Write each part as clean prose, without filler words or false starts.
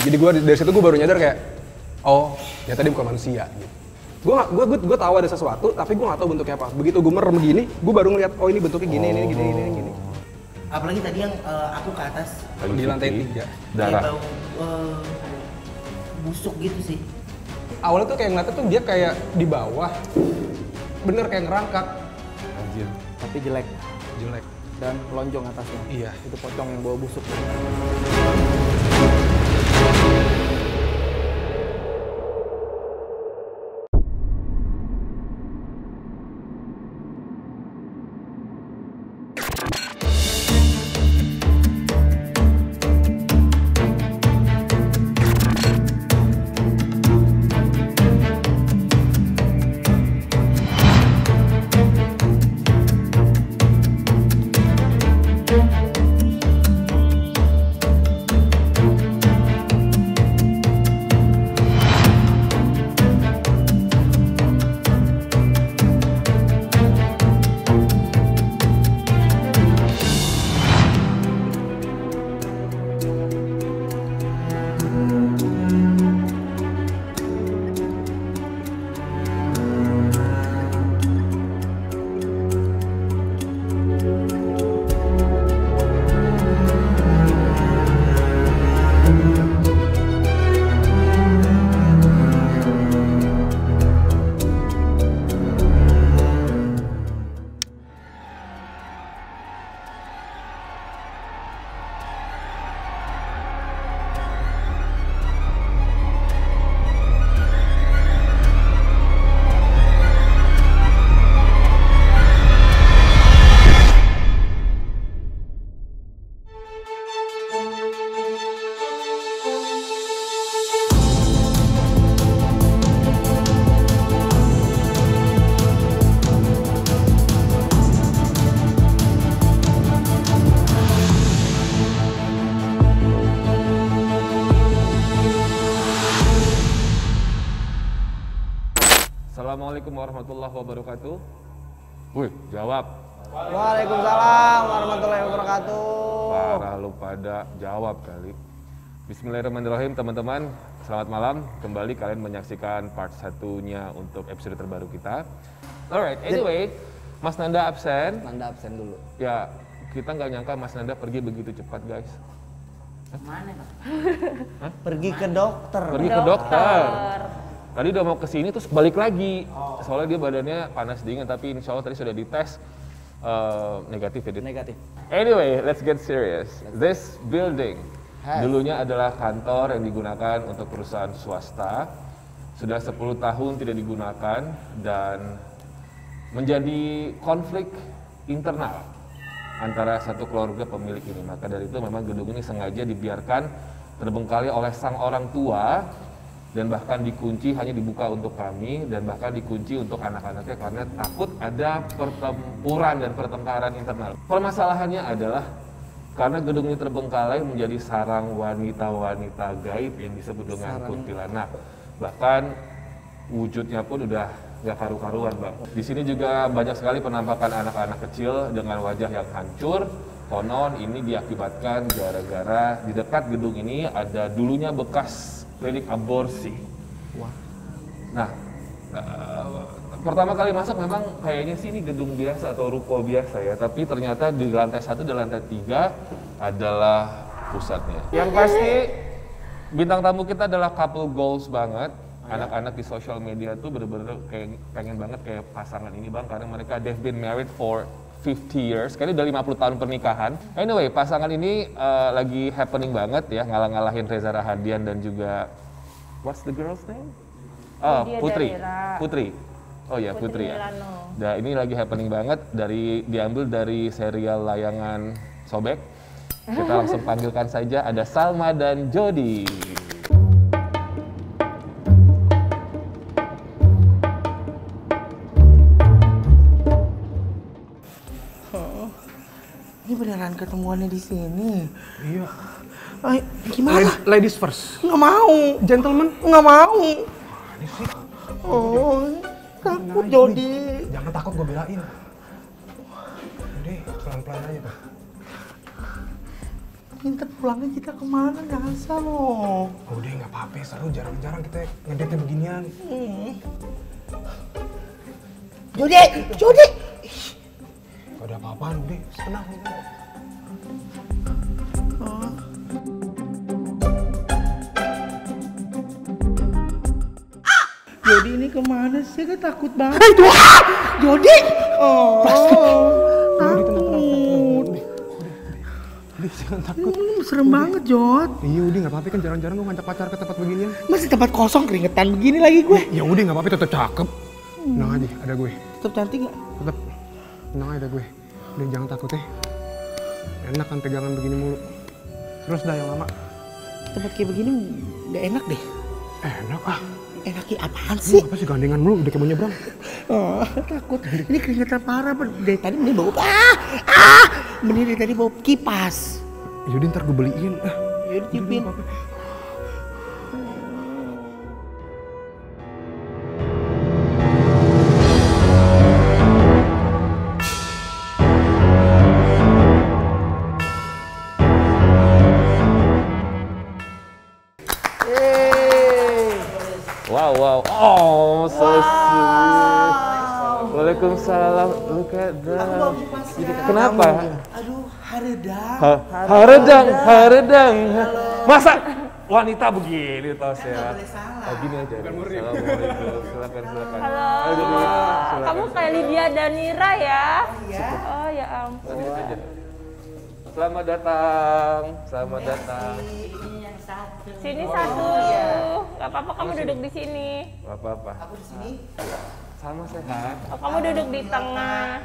Jadi dari situ gue baru nyadar kayak, oh ya tadi bukan manusia gitu. Gue tahu ada sesuatu, tapi gue nggak tahu bentuknya apa. Begitu gue merem begini, gue baru ngeliat, oh ini bentuknya gini, ini gini. Apalagi tadi yang aku ke atas Di lantai 3. kayak bau busuk gitu sih. Awalnya tuh kayak ngeliatnya tuh dia kayak di bawah, bener kayak ngerangkak. Anjir. Tapi jelek dan lonjong atasnya. Iya. Itu pocong yang bawa busuk. Assalamualaikum warahmatullahi wabarakatuh. Wih, jawab. Waalaikumsalam warahmatullahi wabarakatuh. Parah lu pada jawab kali. Bismillahirrahmanirrahim teman-teman. Selamat malam. Kembali kalian menyaksikan part 1-nya untuk episode terbaru kita. Alright, anyway, Mas Nanda absen. Nanda absen dulu. Ya, kita nggak nyangka Mas Nanda pergi begitu cepat, guys. Mana Pak? Pergi ke dokter. Pergi ke dokter. Tadi udah mau kesini terus balik lagi. Soalnya dia badannya panas dingin, tapi insya Allah tadi sudah dites negatif ya. Negatif. Anyway, let's get serious. This building dulunya adalah kantor yang digunakan untuk perusahaan swasta. Sudah 10 tahun tidak digunakan dan menjadi konflik internal antara satu keluarga pemilik ini. Maka dari itu memang gedung ini sengaja dibiarkan terbengkalai oleh sang orang tua dan bahkan dikunci, hanya dibuka untuk kami dan bahkan dikunci untuk anak-anaknya karena takut ada pertempuran dan pertengkaran internal. Permasalahannya adalah karena gedung ini terbengkalai menjadi sarang wanita-wanita gaib yang disebut dengan kuntilanak. Bahkan wujudnya pun udah nggak karu-karuan, Bang. Di sini juga banyak sekali penampakan anak-anak kecil dengan wajah yang hancur. Konon ini diakibatkan gara-gara di dekat gedung ini ada dulunya bekas klinik aborsi. Wah. Nah, pertama kali masuk memang kayaknya sih ini gedung biasa atau ruko biasa ya, tapi ternyata di lantai 1 dan lantai 3 adalah pusatnya. Yang pasti bintang tamu kita adalah couple goals banget. Anak-anak di social media tuh bener-bener kayak pengen banget kayak pasangan ini, Bang, karena mereka they've been married for 50 years, kayaknya udah 50 tahun pernikahan. Anyway, pasangan ini lagi happening banget ya, ngalah-ngalahin Reza Rahadian dan juga what's the girl's name? Oh, Putri. Oh ya, Putri ya. Nah, ini lagi happening banget, diambil dari serial layangan Sobek. Kita langsung panggilkan saja, ada Salma dan Jody. Ini beneran ketemuannya di sini. Iya. Ay, gimana? Ladies first. Nggak mau. Gentlemen. Nggak mau. Ini sih. Oh, takut Jody. Jangan takut, gue belain. Udah, pelan-pelan aja tuh. Ntar pulangnya kita kemana? Nyasar loh. Udah nggak apa-apa, seru jarang-jarang kita ngedate beginian. Jody, Jody. Gak ada apa-apaan, udah senang. Jody ini kemana sih? Gue takut banget. Jody. Oh. Udah tenang. Udah jangan takut. Serem banget, Jod. Iya udah nggak apa-apa kan jarang-jarang gue ngajak pacar ke tempat beginian. Masih tempat kosong keringetan begini lagi gue. Ya udah nggak apa-apa, tetap cakep. Tenang aja, ada gue. Tetap cantik nggak? Tetap tenang aja ada gue. Udah jangan takut ya. Enak kan pegangan begini mulu. Terus dah yang lama. Tempat kayak begini nggak enak deh. Enak ah. Enaknya apaan Lu sih? apa sih gandengan mulu udah kayak mau nyebrang. Oh, takut. Ini keringetan parah. Dari tadi mending bau mending dari tadi bau kipas. Yaudah ntar gue beliin. Yaudah cipin. Wow. Oh, so sweet. Waalaikumsalam. Look at that. Kenapa? Aduh, haredang. Haredang. Masa wanita begini tos ya? Boleh salah. Gini aja. Assalamualaikum. Silakan. Halo. Silakan. Kamu kayak Lydia Danira ya? Iya. Oh ya ampun. Tadi aja. Selamat datang. Sini satu. Gak apa-apa kamu duduk di sini. Gak apa-apa. Aku di sini. Sama sehat. Oh, kamu duduk di tengah.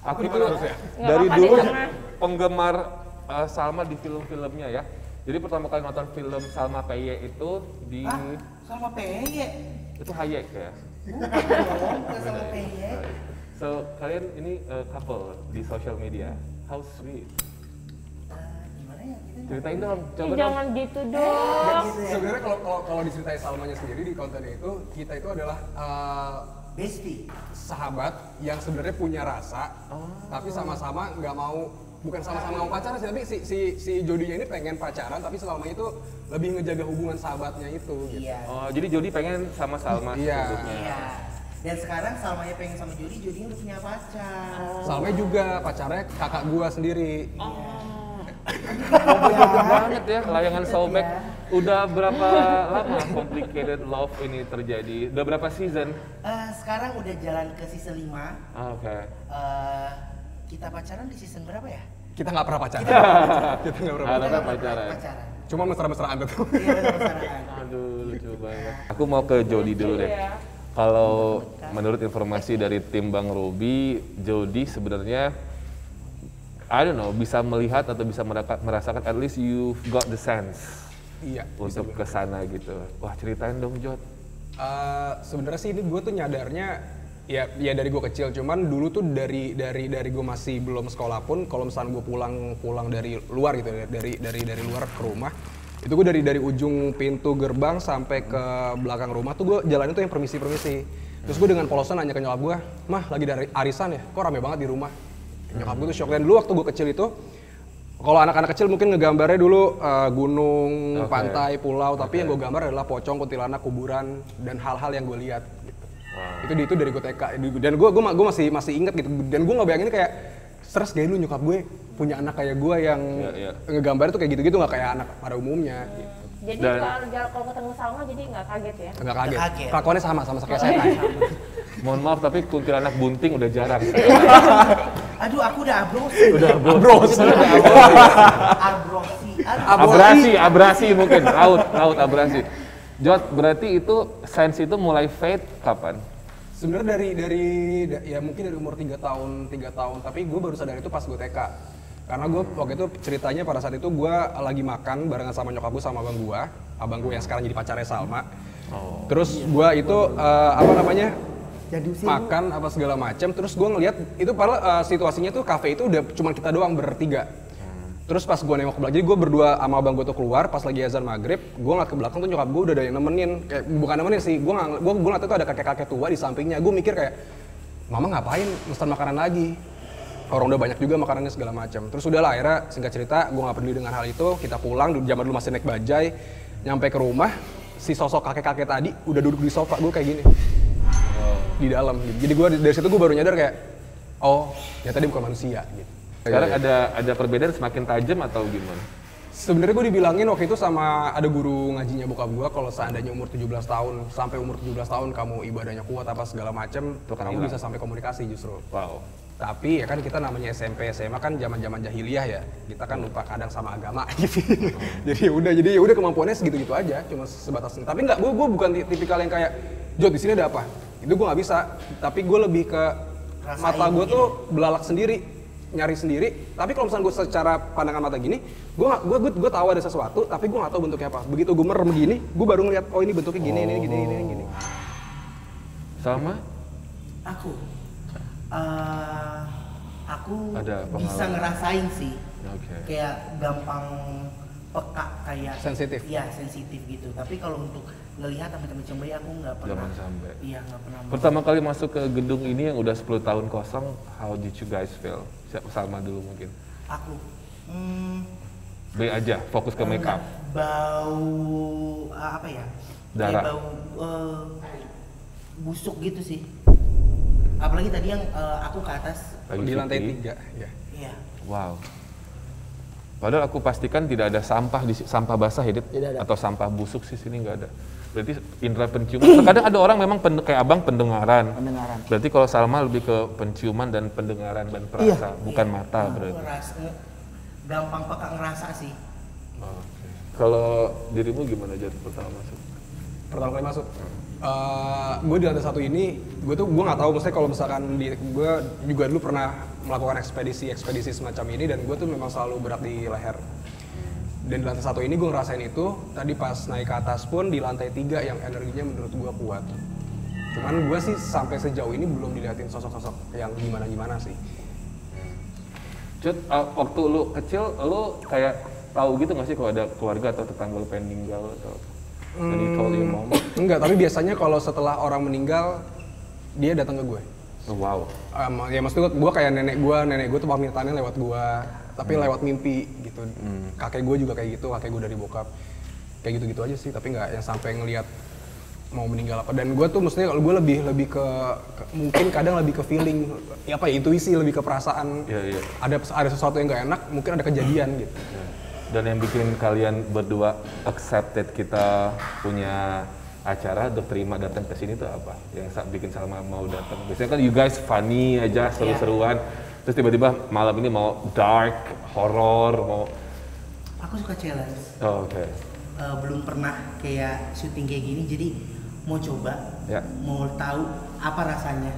Aku tuh Nggak dari apa-apa di dulu tengah. penggemar Salma di film-filmnya ya. Jadi pertama kali nonton film Salma Peye itu di Sama Peye. itu Hayek ya. Bukan sama Peye. So kalian ini couple di social media. How sweet. Gimana ya kita? Ceritain dong, Ih, coba dong. jangan gitu dong. Sebenarnya kalau diceritain Salmanya sendiri di kontennya itu, kita itu adalah Bestie. sahabat yang sebenarnya punya rasa, tapi sama-sama nggak mau, bukan sama-sama mau pacaran sih, tapi si Jodinya ini pengen pacaran, tapi selama itu lebih ngejaga hubungan sahabatnya itu. Gitu. Iya. Oh, jadi Jody pengen sama Salma Iya. sebelumnya. Iya. Dan sekarang Salmanya pengen sama Jody, Jody udah punya pacar. Salma juga pacarnya kakak gua sendiri. Complicated banget ya, layangan soulmate. Udah berapa lama complicated love ini terjadi? Udah berapa season? Sekarang udah jalan ke season 5. Oke. Kita pacaran di season berapa ya? Kita nggak pernah pacaran. Kita nggak pernah Harapnya pacaran. pacaran. Pacaran. Cuma mesra-mesraan tuh. Iya, udah pacaran. Aduh, lucu banget. Aku mau ke Jody dulu deh. Kalau menurut informasi dari tim Bang Robi, Jody sebenarnya I don't know, bisa melihat atau bisa merasakan at least you've got the sense Iya. untuk ke sana gitu. Wah, ceritain dong, Jod. Sebenarnya sih ini gue tuh nyadarnya ya dari gue kecil, cuman dulu tuh dari gue masih belum sekolah pun, kalau misalnya gue pulang dari luar gitu, dari luar ke rumah, itu gue dari ujung pintu gerbang sampai ke belakang rumah tuh gue jalannya tuh yang permisi. Terus gue dengan polosan nanya ke nyokap gue, mah lagi dari arisan ya, kok rame banget di rumah. Nyokap gue tuh shock. Dan dulu waktu gue kecil itu, kalau anak-anak kecil mungkin ngegambarnya dulu gunung, pantai, pulau, tapi yang gue gambar adalah pocong, kuntilanak, kuburan, dan hal-hal yang gue lihat. Gitu. Itu dari gue TK. Dan gue masih inget gitu. Dan gue nggak bayangin kayak stres gak lu nyokap gue punya anak kayak gue yang ngegambarnya tuh kayak gitu-gitu, nggak kayak anak pada umumnya. Gitu. Jadi kalau ketemu Salma jadi nggak kaget ya? Nggak kaget. kaget. Kelakuannya sama kayak saya. Mohon maaf tapi kuntilanak bunting udah jarang. Aduh, aku udah abrosi. Abrasi mungkin, laut abrasi. Jod, berarti itu sense itu mulai fade kapan? Sebenarnya ya mungkin dari umur 3 tahun, tapi gue baru sadar itu pas gue TK. Karena gue waktu itu ceritanya pada saat itu gue lagi makan barengan sama nyokap gue sama abang gue yang sekarang jadi pacarnya Salma. Terus gue itu makan apa segala macam, terus gue ngeliat itu padahal situasinya tuh kafe itu udah cuma kita doang bertiga. Terus pas gue nengok ke belakang, jadi gue berdua sama abang gue tuh keluar pas lagi azan maghrib, gue ngeliat ke belakang tuh nyokap gue udah ada yang nemenin, kayak bukan nemenin sih, gue ngeliat tuh ada kakek-kakek tua di sampingnya. Gue mikir kayak, mama ngapain mesen makanan lagi? orang udah banyak juga makanannya segala macam. Terus udahlah akhirnya singkat cerita gue nggak peduli dengan hal itu, kita pulang, zaman dulu masih naik bajai, nyampe ke rumah, si sosok kakek-kakek tadi udah duduk di sofa gue kayak gini. Di dalam gitu. Jadi gue dari situ gue baru nyadar kayak, oh ya tadi bukan manusia gitu. Sekarang ada perbedaan semakin tajam atau gimana? Sebenarnya gue dibilangin waktu itu sama ada guru ngajinya bokap gue, kalau seandainya umur 17 tahun sampai umur 17 tahun kamu ibadahnya kuat apa segala macem, kamu bisa sampai komunikasi justru. Wow. Tapi ya kan kita namanya SMP SMA kan zaman-zaman jahiliyah ya, kita kan lupa kadang sama agama gitu. jadi ya udah kemampuannya segitu-gitu aja, cuma sebatas. Tapi nggak, gue bukan tipikal yang kayak Jod di sini ada apa? Itu gue nggak bisa. Tapi gue lebih ke mata gue tuh belalak sendiri, nyari sendiri. Tapi kalau misalnya gue secara pandangan mata gini, gue tahu ada sesuatu, tapi gue nggak tahu bentuknya apa. Begitu gue merem gini, gue baru ngeliat oh ini bentuknya gini, ini gini. Sama? Aku Ada bisa pengalaman? ngerasain sih. Oke. Kayak gampang peka, kayak Sensitif. Iya, sensitif gitu. Tapi kalau untuk ngelihat apa macam aku nggak pernah. Jangan sampai. Iya, nggak pernah. Pertama kali masuk ke gedung ini yang udah 10 tahun kosong, how did you guys feel? Salma dulu mungkin. Aku B aja, fokus ke make up. bau apa ya? Darah. Kayak bau busuk gitu sih. Apalagi tadi yang aku ke atas. Lagi Di lantai syuting. 3 ya. Iya. Wow. Padahal aku pastikan tidak ada sampah sampah basah ya, Dit? Tidak ada. Atau sampah busuk sih sini nggak ada. Berarti indera penciuman. Kadang ada orang memang kayak abang pendengaran. Pendengaran. Berarti kalau Salma lebih ke penciuman dan pendengaran dan perasa, bukan mata Aku berarti. gampang peka ngerasa sih. Oke. Kalau dirimu gimana Jad pertama masuk? Pertama kali masuk. Gue di lantai 1 ini, gue nggak tahu, maksudnya kalau misalkan gue juga dulu pernah melakukan ekspedisi semacam ini dan gue tuh memang selalu berat di leher. Dan di lantai 1 ini gue ngerasain itu, tadi pas naik ke atas pun di lantai 3 yang energinya menurut gue kuat. Cuman gue sih sampai sejauh ini belum dilihatin sosok-sosok yang gimana-gimana sih. Jad, waktu lu kecil, lu kayak tahu gitu nggak sih kalau ada keluarga atau tetangga lu pengen meninggal atau and you told your mom? Enggak, tapi biasanya kalau setelah orang meninggal, dia datang ke gue. Oh, wow. Ya maksudnya gue kayak nenek gue tuh pamitannya lewat gue, tapi lewat mimpi gitu. Kakek gue juga kayak gitu, kakek gue dari bokap. Kayak gitu-gitu aja sih, tapi nggak yang sampai ngelihat mau meninggal apa. Dan gue tuh maksudnya kalau gue lebih ke mungkin kadang lebih ke feeling, ya apa ya, intuisi, lebih ke perasaan. Iya. Ada sesuatu yang nggak enak, mungkin ada kejadian gitu. Dan yang bikin kalian berdua accepted kita punya acara untuk terima datang ke sini tuh apa? Yang bikin Salma mau datang. Biasanya kan you guys funny aja, seru-seruan. Terus tiba-tiba malam ini mau dark, horror, mau. Aku suka challenge. Oh, oke. Belum pernah kayak syuting kayak gini, jadi mau coba, Ya. mau tahu apa rasanya.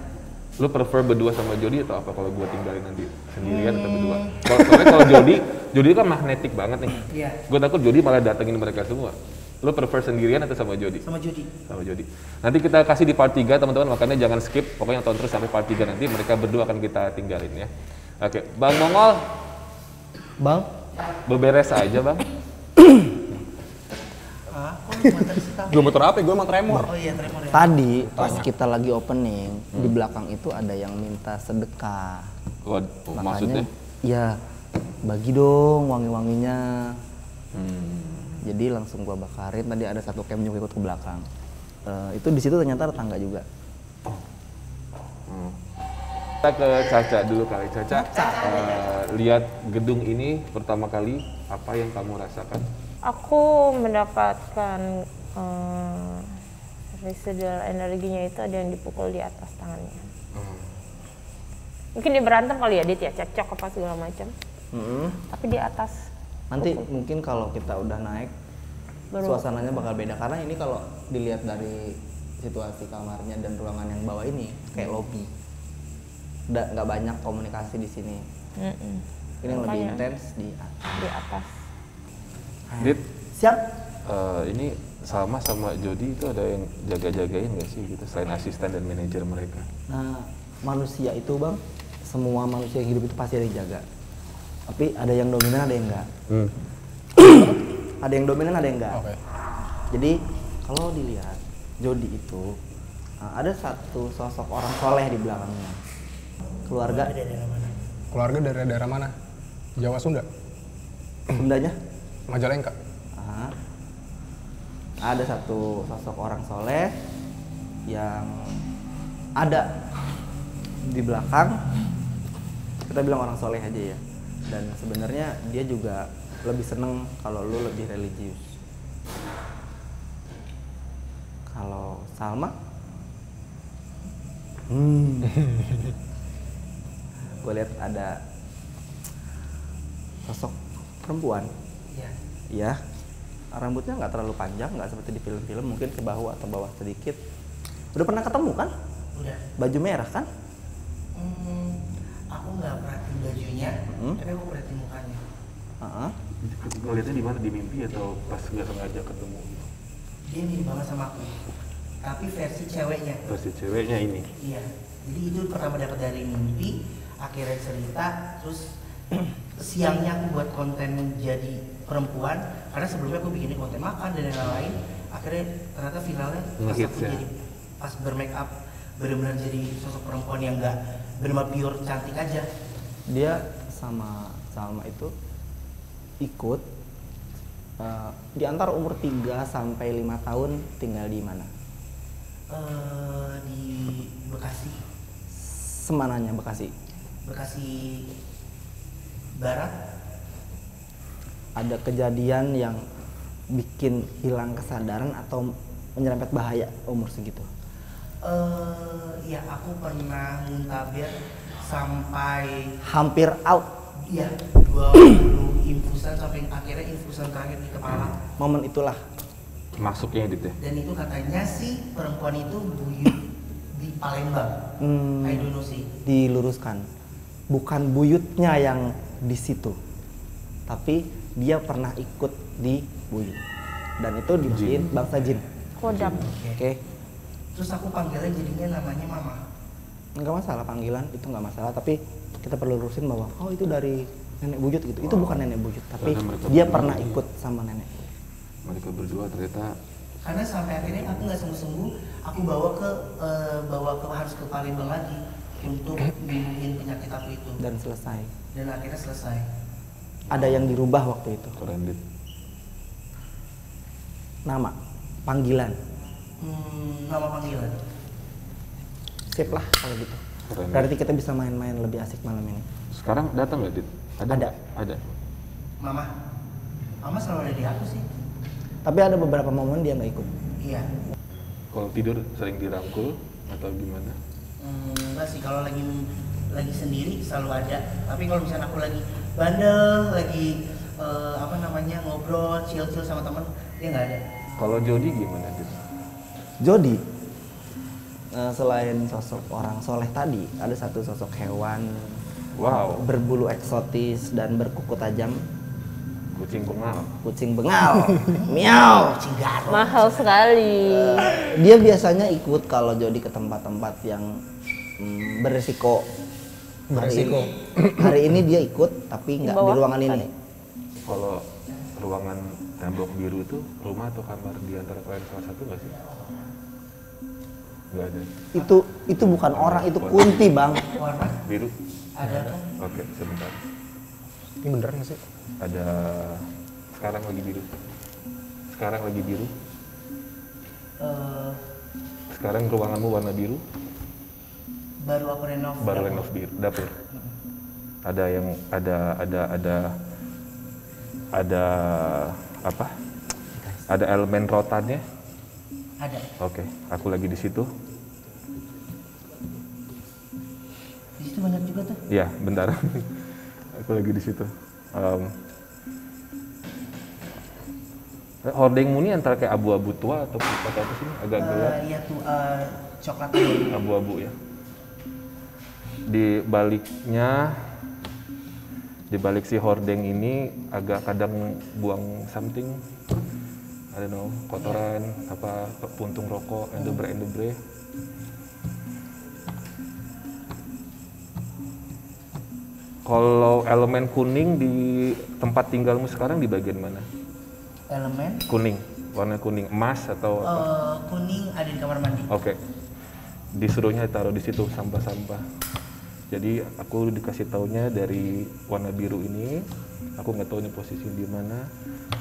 Lu prefer berdua sama Jody atau apa kalau gua tinggalin nanti sendirian atau berdua? Soalnya kalau Jody kan magnetik banget nih. Iya. Gue takut Jody malah datengin mereka semua. Lu prefer sendirian atau sama Jody? Sama Jody. Sama Jody. Nanti kita kasih di part 3 teman-teman, makanya jangan skip. Pokoknya tonton terus sampai part 3 nanti mereka berdua akan kita tinggalin ya. Oke, Bang Mongol, Bang, beberes aja Bang. Kok motor sih tahu? Gue motor apa? Gue emang tremor. Oh iya, tremor ya. tadi pas kita lagi opening, di belakang itu ada yang minta sedekah. Maksudnya? Ya, bagi dong wangi-wanginya. Jadi langsung gua bakarin. Tadi ada satu cam juga ikut ke belakang. Itu di situ ternyata ada tangga juga. Kita ke Caca dulu kali. Caca, lihat gedung ini pertama kali, apa yang kamu rasakan? Aku mendapatkan residual energinya itu ada yang dipukul di atas tangannya. Mungkin dia berantem kali ya, dia cekcok apa segala macam. Tapi di atas. Nanti mungkin kalau kita udah naik, suasananya bakal beda. Karena ini kalau dilihat dari situasi kamarnya dan ruangan yang bawah ini kayak lobby. Nggak banyak komunikasi di sini. Ini yang lebih Makanya. intens di atas. Di atas. Dit, Siap? ini Salma sama Jody itu ada yang jaga-jagain nggak sih gitu selain asisten dan manajer mereka? Nah, manusia itu Bang, semua manusia yang hidup itu pasti ada yang jaga. Tapi ada yang dominan, ada yang enggak. Ada yang dominan, ada yang enggak. Oke. Jadi kalau dilihat Jody itu ada satu sosok orang soleh di belakangnya. Keluarga, Keluarga dari daerah mana? Jawa, Sunda? Sundanya? Majalengka? Ah. Ada satu sosok orang soleh yang ada di belakang, kita bilang orang soleh aja ya. Dan sebenarnya dia juga lebih seneng kalau lu lebih religius. Kalau Salma, gue lihat ada sosok perempuan. Iya. Ya, rambutnya nggak terlalu panjang, nggak seperti di film-film, mungkin ke bahu atau bawah sedikit. Udah pernah ketemu kan? Udah. Baju merah kan? Aku nggak perhatiin bajunya, tapi aku perhatiin mukanya. Ngeliatnya di mana? Di mimpi atau pas nggak sengaja ketemu? Dia mirip banget sama aku, tapi versi ceweknya. Versi ceweknya ini. Iya. Jadi itu pertama dapat dari mimpi, akhirnya cerita, terus siangnya aku buat konten jadi perempuan, karena sebelumnya aku bikin konten makan dan lain-lain. Akhirnya ternyata finalnya pas Ngehits aku ya? jadi pas bermake up benar-benar jadi sosok perempuan yang enggak benar-benar pure cantik aja. Dia sama Salma itu ikut di antara umur 3 sampai 5 tahun tinggal di mana? Di Bekasi, Semananya Bekasi. Bekasi Barat. Ada kejadian yang bikin hilang kesadaran atau menyerempet bahaya umur segitu? Ya aku pernah muntaber sampai Hampir out. iya 20 infusan sampai akhirnya infusan terakhir di kepala. Momen itulah. Masuknya Dit ya? Dan itu katanya sih perempuan itu buyut di Palembang. I don't know sih. Diluruskan, bukan buyutnya yang di situ, tapi dia pernah ikut di buyut, dan itu dimaksudin bangsa jin. Kodam. Oke. Terus aku panggilnya jadinya namanya Mama. Nggak masalah panggilan, itu nggak masalah, tapi kita perlu lurusin bahwa oh itu dari nenek buyut gitu. Itu bukan nenek buyut, tapi Karena mereka dia berdua. pernah ikut sama nenek. Mereka berdua ternyata Karena sampai akhirnya aku nggak sungguh-sungguh, aku bawa ke harus ke Palembang lagi untuk nyembuhin penyakit aku itu. Dan selesai. Dan akhirnya selesai. Ada yang dirubah waktu itu. keren Dit. Nama, panggilan. Nama panggilan. Sip lah kalau gitu. Keren. Berarti kita bisa main-main lebih asik malam ini. Sekarang datang nggak Dit? Ada. nggak? Ada. Mama. Mama selalu ada di aku sih. Tapi ada beberapa momen dia nggak ikut. Iya. Kalau tidur sering dirangkul atau gimana? Enggak sih, kalau lagi sendiri selalu ada. Tapi kalau misalnya aku lagi bandel, lagi ngobrol, chill sama teman, dia nggak ada. Kalau Jody gimana Dit? Jody, selain sosok orang soleh tadi, ada satu sosok hewan Wow, berbulu eksotis dan berkuku tajam, kucing bengal. kucing bengal, miau. Cinggaro. Mahal sekali. Dia biasanya ikut kalau Jody ke tempat-tempat yang beresiko. Beresiko. Hari ini dia ikut, tapi nggak Di di bawah ruangan ini. tadi. Kalau ruangan tembok biru itu rumah atau kamar di antara kalian salah satu nggak sih? Nggak ada. Itu bukan orang, itu kunti bang. Warna Biru? ada kan? Oke, sebentar. Ini bener nggak sih? Ada sekarang lagi biru. Sekarang lagi biru. Sekarang ruanganmu warna biru. Baru aku renov. Baru renov biru dapur. Ada yang ada apa? Ada elemen rotannya. Ada. Oke, aku lagi di situ. Di situ banyak juga tuh. Iya, bentar. Aku lagi di situ. Hordengmu ini antara kayak abu-abu tua atau apa sih? Agak gelap. Iya tuh coklat abu. Abu-abu ya. Di baliknya, di balik si hordeng ini agak kadang buang something, I don't know, kotoran, apa puntung rokok, endobre. Kalau elemen kuning di tempat tinggalmu sekarang di bagian mana? Elemen Kuning, warna kuning, emas atau apa? kuning ada di kamar mandi. Oke. Disuruhnya taruh di situ sampah-sampah. Jadi aku dikasih taunya dari warna biru ini. Aku nggak tahu ini posisi di mana.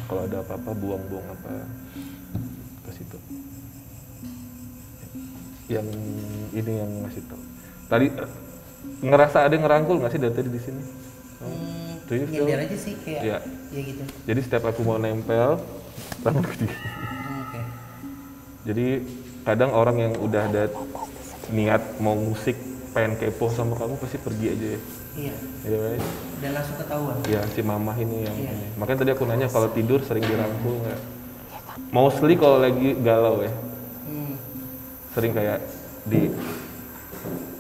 Kalau ada apa-apa buang-buang apa ke situ. Yang ini yang ngasih tahu. Tadi ngerasa ada yang ngerangkul nggak sih dari tadi di sini? Do you feel? Nyender aja sih kayak Ya. ya gitu. Jadi setiap aku mau nempel, rambutku di. Oke. Jadi kadang orang yang udah ada niat mau musik, pengen kepo sama kamu pasti pergi aja ya. Iya. Ya, right? Dan langsung ketahuan. Ya si mamah ini yang Iya. ini. Makanya tadi aku nanya kalau tidur sering dirangkul nggak? Mostly kalau lagi galau ya, sering kayak di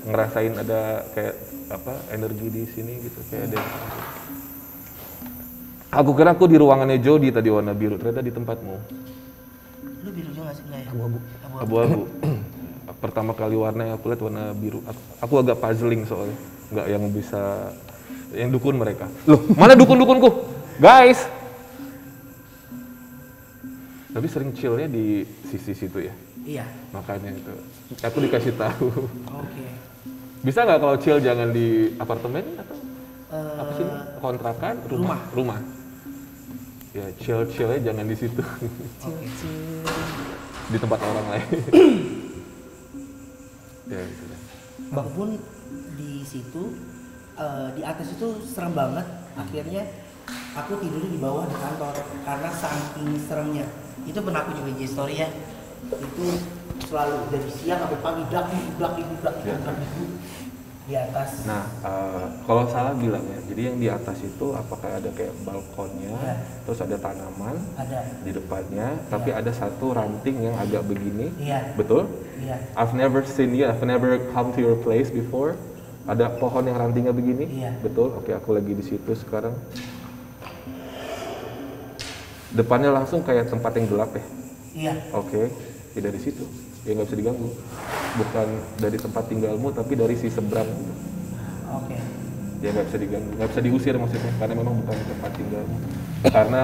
ngerasain ada kayak apa energi di sini gitu kayak ada. Aku kira aku di ruangannya Jody tadi warna biru, ternyata di tempatmu. Lu biru juga nggak sih? Nggak ya? Abu-abu. Abu-abu. Pertama kali warna yang aku lihat warna biru. Aku agak puzzling soalnya, nggak yang bisa yang dukun mereka. Loh, mana dukun-dukunku? Guys. Tapi sering chillnya di sisi situ ya. Iya. Makanya itu. Aku dikasih tahu. Oke. Bisa nggak kalau chill jangan di apartemen atau apa sih? Kontrakan? Rumah. Ya chill-chillnya jangan di situ. Di tempat orang lain. Ya gitu deh. Aku pun di situ di atas itu serem banget. Akhirnya aku tidur di bawah di kantor karena saking seremnya. Itu pernah aku juga di story ya. Itu selalu dari siang sampai pagi dak di atas. Nah, kalau salah bilang ya, jadi yang di atas itu apakah ada kayak balkonnya, Ya. terus ada tanaman Ada. di depannya, tapi ada satu ranting yang agak begini, Iya. betul? Iya. I've never seen you, I've never come to your place before. Ada pohon yang rantingnya begini, Iya. betul? Oke, aku lagi di situ sekarang. Depannya langsung kayak tempat yang gelap ya. Iya. Oke, ya dari situ, ya nggak bisa diganggu. Bukan dari tempat tinggalmu, tapi dari si seberang gitu. Oke. Ya nggak bisa diganggu, nggak bisa diusir maksudnya, karena memang bukan tempat tinggalmu. Karena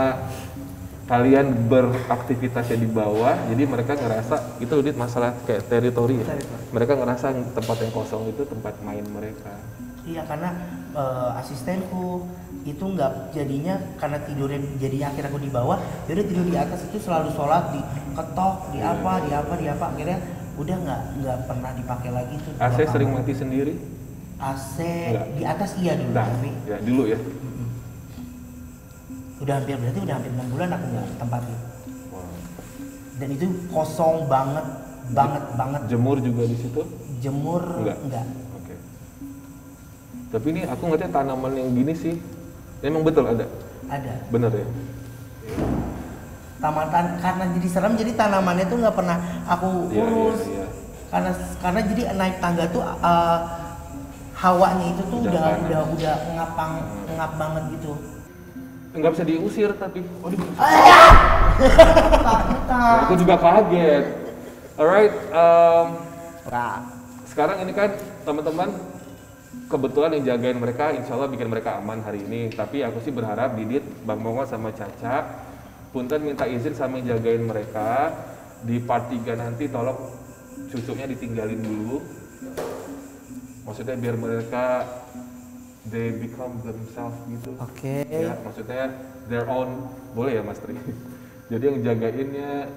kalian beraktivitasnya di bawah, jadi mereka ngerasa itu udah masalah kayak teritori ya. Mereka ngerasa tempat yang kosong itu tempat main mereka. Iya, karena asistenku itu nggak jadinya karena tidurnya jadi akhirnya aku di bawah, dia udah tidur di atas itu selalu sholat diketok di apa akhirnya udah nggak pernah dipakai lagi tuh. AC dua sering kamar. mati sendiri? AC Nggak. di atas iya dulu, Nah, tapi ya dulu ya. udah berarti udah hampir 6 bulan aku nggak tempatin. Wow. Dan itu kosong banget. Jemur juga di situ? Jemur enggak. Oke. Tapi ini aku ngeliatnya tanaman yang gini sih, emang betul ada? Ada. Bener ya? Karena jadi serem, jadi tanamannya tuh nggak pernah aku Iya, urus. iya. Karena jadi naik tangga tuh hawanya itu tuh Udah panas. udah ngap banget gitu. Nggak bisa diusir tapi, waduh. Takut. Aku juga kaget. Alright, Nah, sekarang ini kan teman-teman kebetulan yang jagain mereka, insya Allah bikin mereka aman hari ini. Tapi aku sih berharap Didit, Bang Mongo sama Caca, punten minta izin sama yang jagain mereka di part 3 nanti tolong cucunya ditinggalin dulu. Maksudnya biar mereka they become themselves gitu. Oke. Ya, maksudnya their own, boleh ya Mas Tri? Jadi yang jagainnya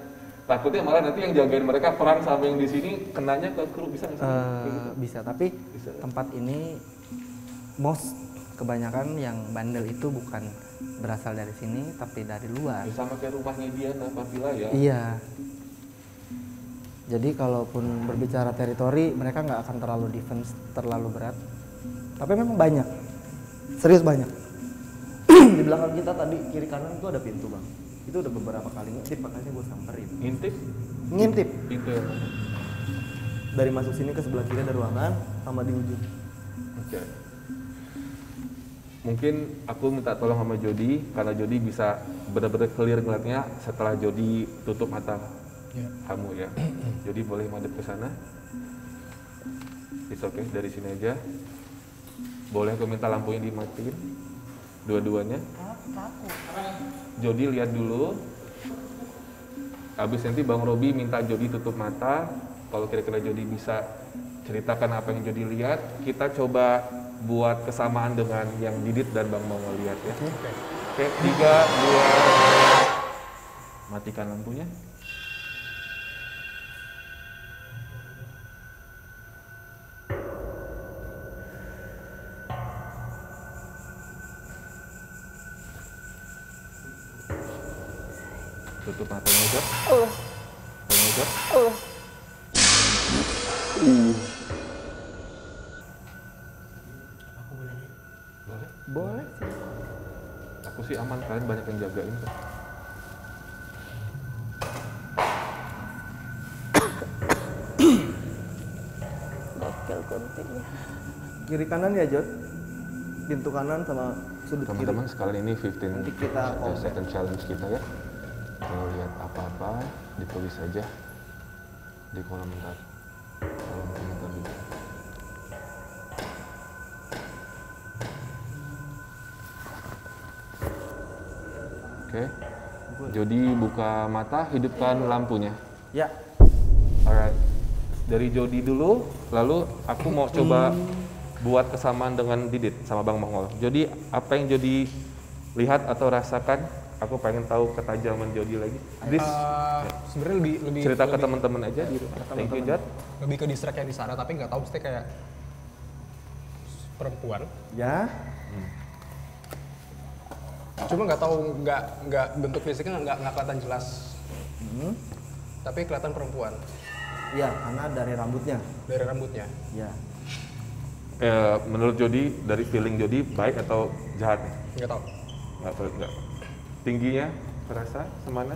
takutnya malah nanti yang jagain mereka perang sama yang di sini kenanya ke kru, bisa nggak sih? Kayak gitu? Bisa, tapi Bisa. tempat ini most kebanyakan yang bandel itu bukan berasal dari sini tapi dari luar. Ya, sama kayak rumahnya Diana Pavila ya. Iya. Jadi kalaupun berbicara teritori, mereka nggak akan terlalu defense, terlalu berat. Tapi memang banyak, serius banyak. Di belakang kita tadi kiri kanan itu ada pintu bang. Itu udah beberapa kali ngintip, makanya gue samperin. Ngintip? Ngintip Pintu yang mana? dari masuk sini ke sebelah kiri ada ruangan sama di ujung. Oke. Mungkin aku minta tolong sama Jody, karena Jody bisa benar-benar clear ngeliatnya setelah Jody tutup mata kamu ya. Jody boleh madep ke sana. It's okay, dari sini aja. Boleh aku minta lampunya dimatiin, dua-duanya. Jody lihat dulu. Habis nanti Bang Robi minta Jody tutup mata. Kalau kira-kira Jody bisa ceritakan apa yang Jody lihat. Kita coba buat kesamaan dengan yang Didit dan Bang Mongol lihat ya. Oke, 3, 2, matikan lampunya. Tutup matanya Jod. Matanya Jod. Aku boleh lihat? Boleh? Boleh. Aku sih aman, kalian banyak yang jagain kok. Gokil kuntinya. Kiri kanan ya Jod. Pintu kanan sama sudut kiri. Teman-teman, sekalian ini 15 Nanti kita second challenge kita ya. Kalau lihat apa-apa, ditulis saja di kolom komentar. Kolom komentar juga. Oke. Jody buka mata, hidupkan lampunya. Ya. Alright. Dari Jody dulu, lalu aku mau coba buat kesamaan dengan Didit sama Bang Mongol. Jody, apa yang Jody lihat atau rasakan? Aku pengen tahu ketajaman Jody lagi. Dis, Sebenarnya lebih cerita ke lebih- teman-teman aja di rumah. Thank you, Jod. lebih ke distract yang di sana, tapi nggak tahu mesti kayak perempuan. Ya. Cuma nggak tahu nggak bentuk fisiknya nggak kelihatan jelas. Tapi kelihatan perempuan Ya, karena dari rambutnya. dari rambutnya. Ya. Menurut Jody, dari feeling Jody, baik atau jahat? Nggak tahu. Nggak. Tingginya terasa semana?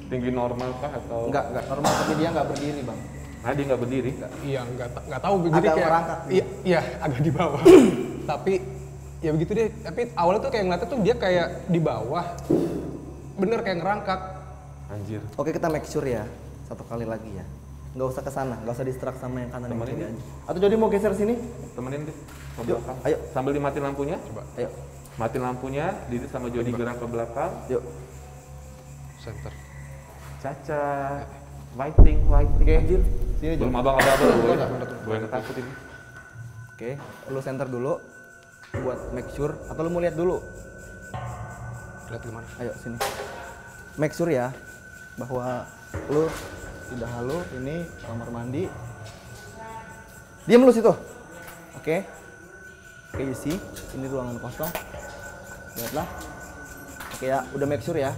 Tinggi normal kah atau? Enggak normal, tapi dia nggak berdiri, Bang. Nah, dia nggak berdiri. Iya nggak tahu. Jadi Agak kayak merangkak. iya agak di bawah. Tapi ya begitu deh. Tapi awalnya tuh kayak ngeliatnya tuh dia kayak di bawah. Bener kayak ngerangkak. Anjir. Oke, kita make sure ya. Satu kali lagi ya. Nggak usah ke sana, nggak usah distract sama yang kanan yang Temenin kiri dia. aja. Atau Jody mau geser sini? Temenin deh. Ke Yuk, belakang. ayo. Sambil dimatiin lampunya. Coba Ayo. Matiin lampunya, Didit sama Jody gerak ke belakang. Yuk. center. Caca. Whiting. Oke. Anjir. Sini Belum Jody. abang-abang gue yang takut ini. Oke, lu center dulu buat make sure, atau lu mau lihat dulu? Lihat gimana? Ayo sini. Make sure ya bahwa lu tidak halu. Ini kamar mandi. Diam lu situ. Oke. Oke, you see, ini ruangan kosong. Lihatlah. Oke ya, udah make sure ya.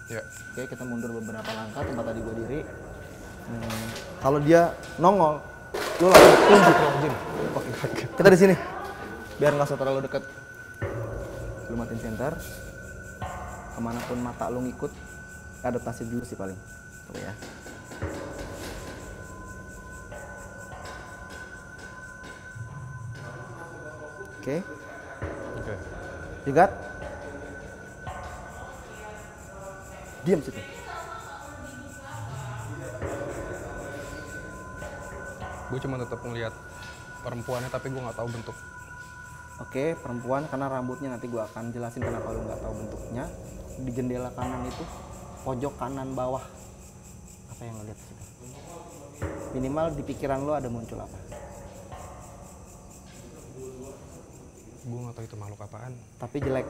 Ya. Oke, kita mundur beberapa langkah tempat tadi gua diri. Kalau dia nongol, lu langsung tunjuk. Oke, kita di sini. Biar nggak usah terlalu dekat. Lu matiin center. Kemanapun mata lu ngikut, adaptasi dulu sih paling. Coba ya. Oke, Oke. you got? Diam situ. Gue cuma tetap ngeliat perempuannya tapi gue nggak tahu bentuk. Oke, perempuan, karena rambutnya nanti gua akan jelasin kenapa lu nggak tahu bentuknya. Di jendela kanan itu, pojok kanan bawah. Apa yang lo lihat di situ? Minimal di pikiran lo ada muncul apa? Gue nggak tahu itu makhluk apaan. Tapi jelek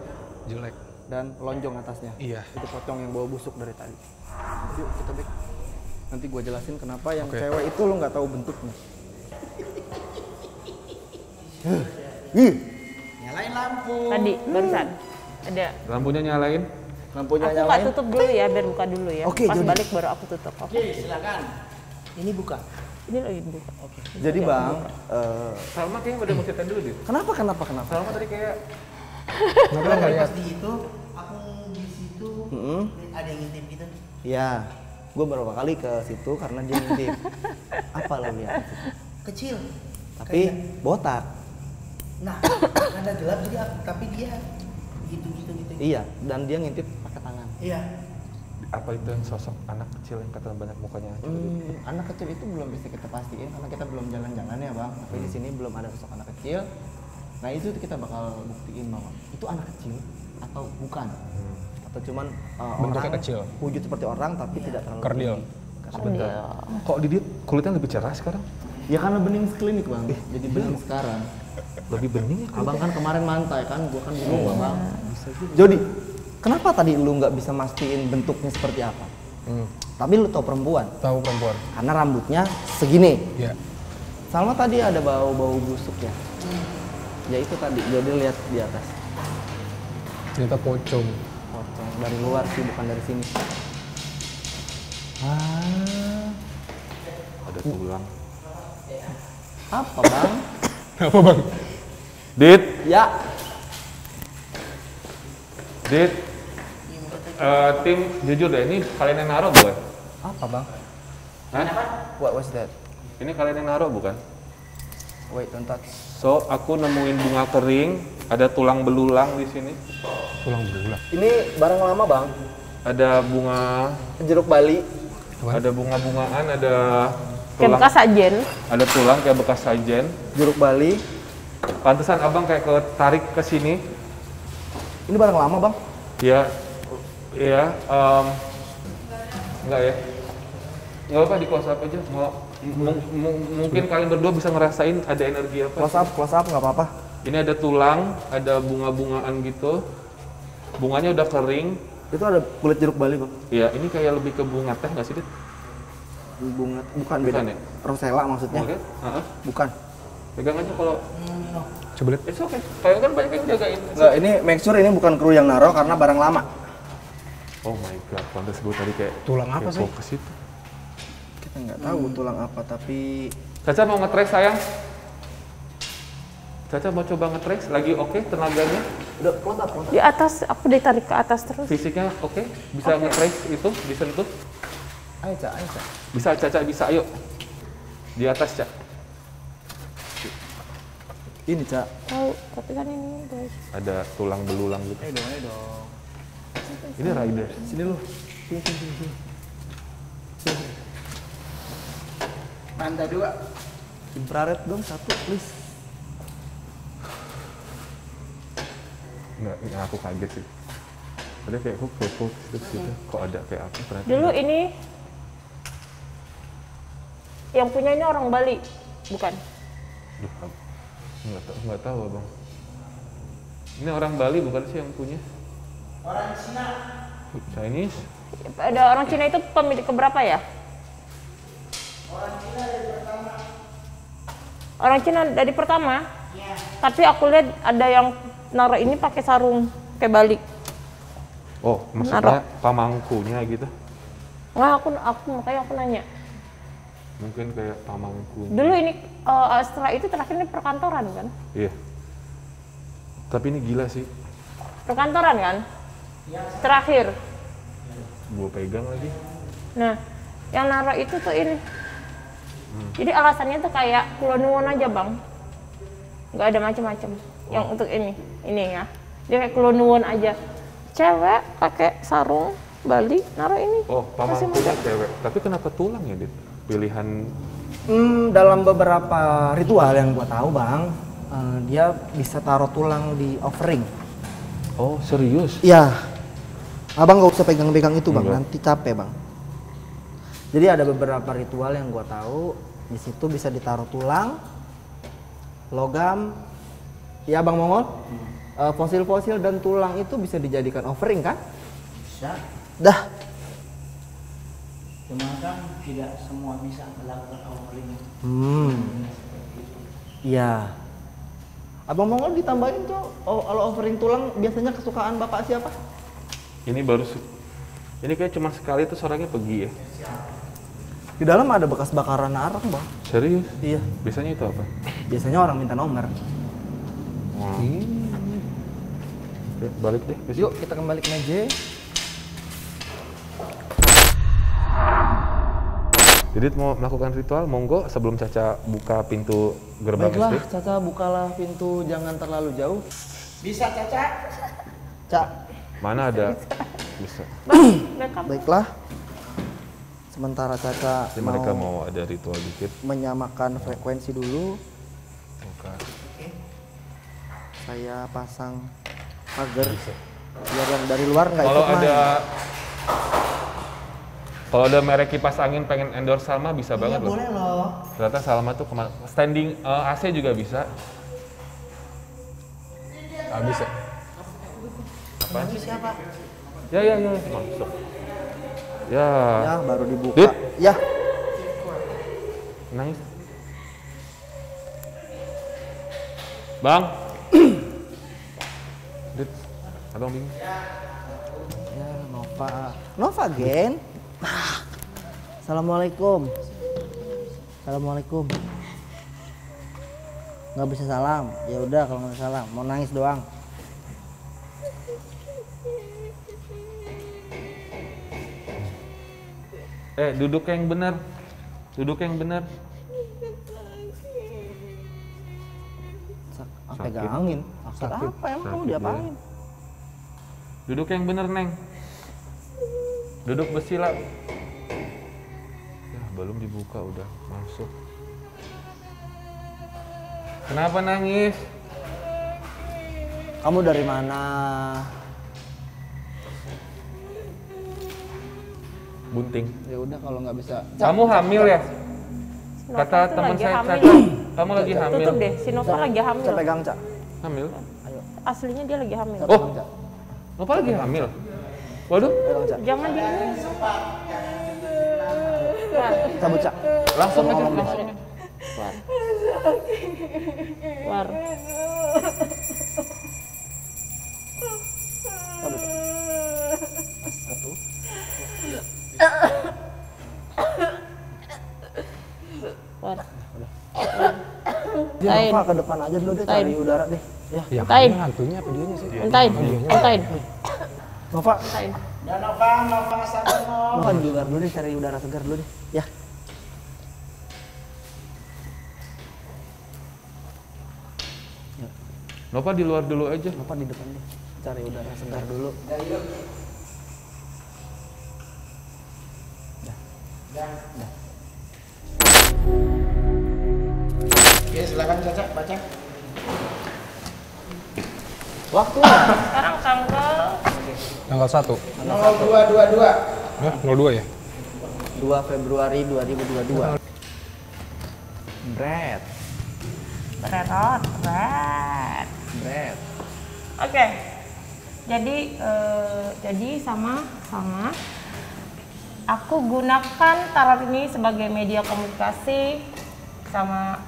Jelek. dan lonjong atasnya. Iya. Itu pocong yang bawa busuk dari tadi. Yuk kita back. Nanti gua jelasin kenapa yang Oke. cewek itu lo nggak tahu bentuknya. Nyalain lampu. Tadi barusan ada. Lampunya nyalain. Lampunya Aku nggak nyalain. tutup dulu ya, biar buka dulu ya. Oke, Pas Jody. balik baru aku tutup. Oke. Oke, silakan. Ini buka. Ini lagi buka. Oke. Jadi bang, Salma kayaknya udah mau cerita dulu deh. kenapa? Salma tadi kayak Kenapa nggak lihat? Pas di itu, aku di situ ada yang ngintip gitu. Ya, gue beberapa kali ke situ karena dia ngintip. Apa lo lihat? di situ? Kecil. Tapi botak. Nah, karena gelap jadi aku, tapi dia gitu. Iya, dan dia ngintip pakai tangan. Iya. apa itu yang sosok anak kecil yang kata banyak mukanya hancur gitu? Anak kecil itu belum bisa kita pastiin karena kita belum jalan-jalan ya bang. Tapi di sini belum ada sosok anak kecil. Nah itu kita bakal buktiin bahwa itu anak kecil atau bukan. Atau cuman Bentuknya orang kecil. wujud seperti orang tapi tidak terlalu Kerdil. tinggi. Sebentar. Kok Didit kulitnya lebih cerah sekarang? Ya karena bening seklinik bang, jadi bening sekarang. Lebih bening ya? Abang kan kemarin mantai kan, gua kan berubah bang. Jody, kenapa tadi lu nggak bisa mastiin bentuknya seperti apa? Tapi lu tau perempuan, Tahu perempuan. karena rambutnya segini. Iya. Salma tadi ada bau-bau busuk ya. Ya itu tadi, Jody lihat di atas. Ternyata pocong. Pocong dari luar sih, bukan dari sini. Ada tulang. Apa bang? Apa bang? Dit, Ya, Dit. Tim, jujur deh, ini kalian yang naruh bukan? apa bang? Hah? What was that? Ini kalian yang naruh bukan? Wait, don't touch. So, aku nemuin bunga kering, ada tulang belulang di sini. Tulang belulang. Ini barang lama bang, Ada bunga, jeruk Bali. ada bunga-bungaan, ada Kayak tulang, bekas sajen. ada tulang kayak bekas sajen. Jeruk Bali. Pantesan abang kayak ketarik ke sini. Ini barang lama bang. Ya, iya. Enggak ya. Nggak apa di close up aja. Mungkin kalian berdua bisa ngerasain ada energi apa. Close up nggak apa-apa. Ini ada tulang, ada bunga-bungaan gitu. Bunganya udah kering. Itu ada kulit jeruk Bali bang. Iya, ini kayak lebih ke bunga teh nggak sih, Dit? Bunga, bukan beda. Bukan ya? Rosella maksudnya. Mau lihat? Heeh. Bukan. Pegang aja kalau. Coba lihat. It's okay. Kayak kan banyak yang jagain. Enggak, ini make sure ini bukan kru yang naruh karena barang lama. Oh my god, pantas gue tadi kayak Tulang apa kayak sih? fokus itu. Kita nggak tahu tulang apa, tapi Caca mau nge-trace sayang? Caca mau coba nge-trace? Lagi oke tenaganya? udah close up. Di atas, aku ditarik ke atas terus. Fisiknya oke? Bisa nge-trace itu? Disentuh? Ayo Cak, ayo Cak. Bisa Caca, bisa ayo. Di atas Cak. Ini Cak. Tahu, tapi kan ini guys. Ada tulang belulang gitu. Ayo dong. Ini rider. Sini lu. Sini. Pantai 2. Infrared dong satu, please. Enggak, ini aku kaget sih. Ada kayak aku foto terus gitu. Kok ada kayak aku ternyata. Dulu ini yang punya ini orang Bali, bukan? Duh, nggak tahu abang. Ini orang Bali bukan sih yang punya? Orang Cina. Chinese? Ada orang Cina itu pemilik keberapa ya? Orang Cina dari pertama. Iya. Tapi aku lihat ada yang naruh ini pakai sarung kayak Bali. Oh, maksudnya pamangkunya gitu? Nggak, aku makanya aku nanya. Mungkin kayak pamangku. Dulu ini setelah itu terakhir ini perkantoran kan? Iya. Tapi ini gila sih. Perkantoran kan? Terakhir. Gue pegang lagi. Nah, yang naruh itu tuh ini. Jadi alasannya tuh kayak kulonuwon aja bang. Nggak ada macam-macam. Yang untuk ini ya. Dia kayak kulonuwon aja. Cewek pakai sarung Bali naruh ini. Oh, Masih pamangkunya muda. cewek. Tapi kenapa tulang ya, Dit? Pilihan Dalam beberapa ritual yang gua tahu bang, dia bisa taruh tulang di offering. oh, serius? Iya. Abang nggak usah pegang-pegang itu bang, Enggak. nanti capek bang. Jadi ada beberapa ritual yang gua tahu, di situ bisa ditaruh tulang, logam, ya bang Mongol, fosil-fosil dan tulang itu bisa dijadikan offering kan? Bisa. Dah. Cuma kan tidak semua bisa melakukan offering. Iya. Abang Mongol ditambahin tuh, kalau offering tulang biasanya kesukaan bapak siapa? Ini baru ini kayak cuma sekali terus orangnya pergi ya. Di dalam ada bekas bakaran arang bang. Serius? Iya. Biasanya itu apa? Biasanya orang minta nomor. Wah. Oke, balik deh. ke situ. Yuk kita kembali ke meja. Didit mau melakukan ritual, monggo sebelum Caca buka pintu gerbang Baiklah, SD. Caca bukalah pintu, jangan terlalu jauh. Bisa Caca? Cak, Mana ada? Bisa. Mereka baiklah. Sementara Caca Jadi mereka mau ada ritual dikit. menyamakan frekuensi dulu, Buka. saya pasang pagar biar yang dari luar nggak Kalau ikut main. ada Kalau ada merek kipas angin pengen endorse Salma bisa Iya banget loh. boleh loh. Ternyata Salma tuh standing AC juga bisa. Habis ya. Apaan Tapi sih? siapa? Ya, masuk. Ya, Ya, baru dibuka. Dit. Ya. nangis. Bang. Dit, abang bingung. Ya, Nova Gen. Assalamualaikum. Assalamualaikum. Nggak bisa salam. Ya udah kalau nggak salam, mau nangis doang. Duduk yang benar. Duduk yang benar. Sakit. Pegangin. Sakit apa emang mau Sakit diapain? Duduk yang benar, Neng. Duduk bersila. Ya, belum dibuka udah masuk. Kenapa nangis? Kamu dari mana? Bunting. Ya udah kalau nggak bisa. Kamu hamil ya? Nova Kata tuh teman lagi saya, hamil. Caca, kamu lagi hamil. Tutup deh, si Nova lagi hamil. Saya pegang, Cak. Hamil? Aslinya dia lagi hamil. Oh, Nova lagi hamil? Waduh, Pegang, Cak. Jangan di ini. Cabut, Cak. langsung aja, Ngomong deh. langsung aja. War. Cabut. Satu. War. Dia Tain. Nova ke depan aja dulu deh, cari udara deh. Ya. Ya, Tain. hantunya apa dianya sih? Entain. Entain. Nova, Entain. Dan Nova sabar Nova. Nova di luar dulu deh, cari udara segar dulu deh. Ya. Nova di luar dulu aja. Nova di depan deh, cari udara segar dulu. Oke, silakan Caca baca. Waktunya. Sekarang Tanggal 1. 0222. Ya, 02 ya? 2 Februari 2022. Bread. bererot. Bread. Oke. Jadi sama aku gunakan tarot ini sebagai media komunikasi sama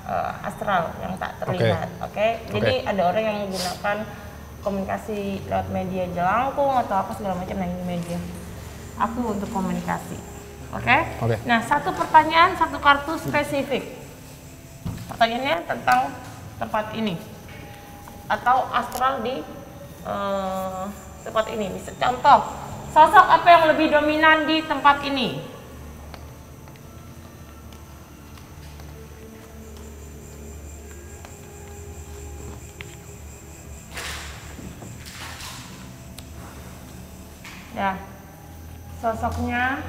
astral yang tak terlihat. Oke. Jadi ada orang yang menggunakan komunikasi lewat media jelangkung atau apa segala macam, nah ini media. Aku untuk komunikasi. Oke? Oke. Nah, satu pertanyaan, satu kartu spesifik. Pertanyaannya tentang tempat ini atau astral di tempat ini. Misal contoh, sosok apa yang lebih dominan di tempat ini? Ya, sosoknya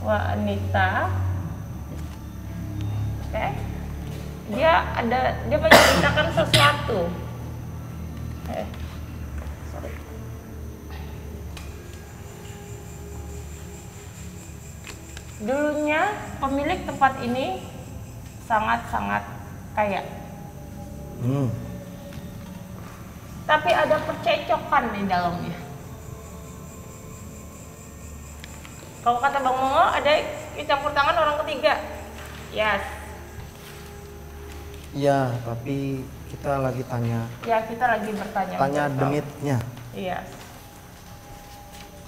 wanita. Oke. Dia menceritakan sesuatu. Sorry. Dulunya pemilik tempat ini sangat-sangat kaya. Tapi ada percecokan di dalamnya. Kalau kata Bang Mongo, ada campur tangan orang ketiga. Yes. Iya, tapi kita lagi tanya. Ya, kita lagi bertanya. Tanya untuk tahu. demitnya. Iya.